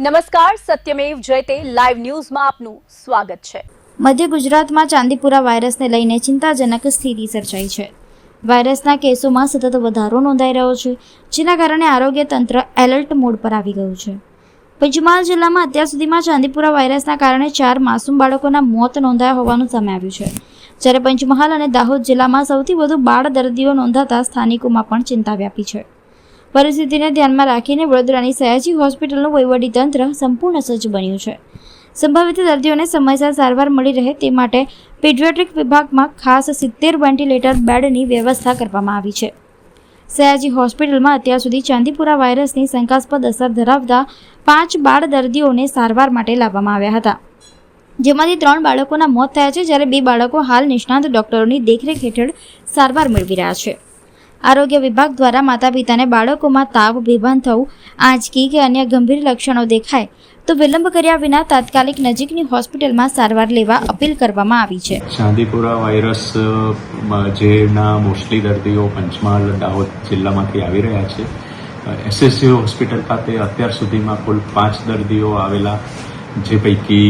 નમસ્કાર, સત્યમેવ જયતે લાઈવ ન્યૂઝમાં આપનું સ્વાગત છે। મધ્ય ગુજરાતમાં ચાંદીપુરા વાયરસને લઈને ચિંતાજનક સ્થિતિ સર્જાઈ છે। વાયરસના કેસોમાં સતત વધારો નોંધાઈ રહ્યો છે, જેના કારણે આરોગ્ય તંત્ર એલર્ટ મોડ પર આવી ગયું છે। પંચમહાલ જિલ્લામાં અત્યાર સુધીમાં ચાંદીપુરા વાયરસના કારણે 4 માસૂમ બાળકોના મોત નોંધાયા હોવાનું સામે આવ્યું છે, જ્યારે પંચમહાલ અને દાહોદ જિલ્લામાં સૌથી વધુ બાળ દર્દીઓ નોંધાતા સ્થાનિકોમાં પણ ચિંતા વ્યાપી છે। પરિસ્થિતિને ધ્યાનમાં રાખીને વડોદરાની સયાજી હોસ્પિટલનું વહીવટી તંત્ર સંપૂર્ણ સજ્જ બન્યું છે। સંભવિત દર્દીઓને સમયસર સારવાર મળી રહે તે માટે પીડિયાટ્રિક વિભાગમાં ખાસ 70 વેન્ટિલેટર બેડની વ્યવસ્થા કરવામાં આવી છે। સયાજી હોસ્પિટલમાં અત્યાર સુધી ચાંદીપુરા વાયરસની શંકાસ્પદ અસર ધરાવતા 5 બાળ દર્દીઓને સારવાર માટે લાવવામાં આવ્યા હતા, જેમાંથી 3 બાળકોના મોત થયા છે, જ્યારે 2 બાળકો હાલ નિષ્ણાત ડોક્ટરોની દેખરેખ હેઠળ સારવાર મેળવી રહ્યા છે। આરોગ્ય વિભાગ દ્વારા માતા પિતાને બાળકોમાં તાવ, બેભાન થવું, આંચકી કે અન્ય ગંભીર લક્ષણો દેખાય તો વિલંબ કર્યા વિના તાત્કાલિક નજીકની હોસ્પિટલમાં સારવાર લેવા અપીલ કરવામાં આવી છે। ચાંદીપુરા વાયરસ જેના મોસ્ટલી દર્દીઓ પંચમહાલ, દાહોદ જિલ્લામાંથી આવી રહ્યા છે। એસએસજી હોસ્પિટલ ખાતે અત્યાર સુધીમાં કુલ 5 દર્દીઓ આવેલા, જે પૈકી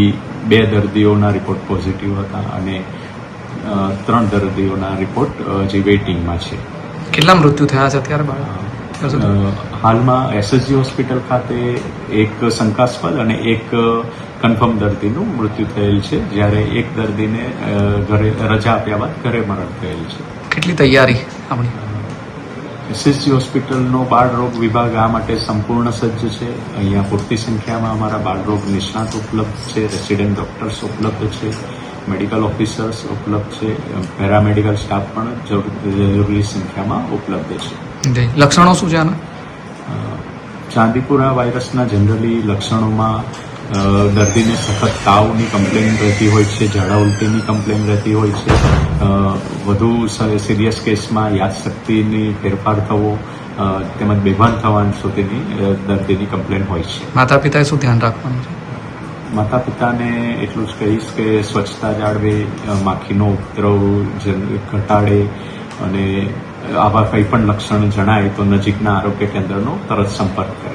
2 દર્દીઓના રિપોર્ટ પોઝિટિવ હતા અને 3 દર્દીઓના રિપોર્ટ જે વેઇટિંગમાં છે। કેટલા મૃત્યુ થયા છે અત્યારે? હાલમાં એસએસજી હોસ્પિટલ ખાતે એક શંકાસ્પદ અને એક કન્ફર્મ દર્દીનું મૃત્યુ થયેલ છે, જ્યારે એક દર્દીને ઘરે રજા આપ્યા બાદ ઘરે મરણ થયેલ છે। કેટલી તૈયારી આપણી? એસએસજી હોસ્પિટલનો બાળરોગ વિભાગ આ માટે સંપૂર્ણ સજ્જ છે। અહીંયા પૂરતી સંખ્યામાં અમારા બાળરોગ નિષ્ણાત ઉપલબ્ધ છે, રેસિડેન્ટ ડોક્ટર્સ ઉપલબ્ધ છે, મેડિકલ ઓફિસર્સ ઉપલબ્ધ છે, પેરામેડિકલ સ્ટાફ પણ જરૂરી સંખ્યામાં ઉપલબ્ધ છે। લક્ષણો શું છે આના? ચાંદીપુરા વાયરસના જનરલી લક્ષણોમાં દર્દીને સખત તાવની કમ્પ્લેન રહેતી હોય છે, ઝાડા ઉલટીની કમ્પ્લેન રહેતી હોય છે, વધુ સિરિયસ કેસમાં યાદશક્તિની ફેરફાર થવો તેમજ બેભાન થવા સુધીની દર્દીની કમ્પ્લેન હોય છે। માતા પિતાએ શું ધ્યાન રાખવાનું છે? માતા પિતાને એટલું જ કહીશ કે સ્વચ્છતા જાળવે, માખીનો ઉપદ્રવ ઘટાડે અને આવા કંઈ પણ લક્ષણ જણાય તો નજીકના આરોગ્ય કેન્દ્રનો તરત સંપર્ક કરે।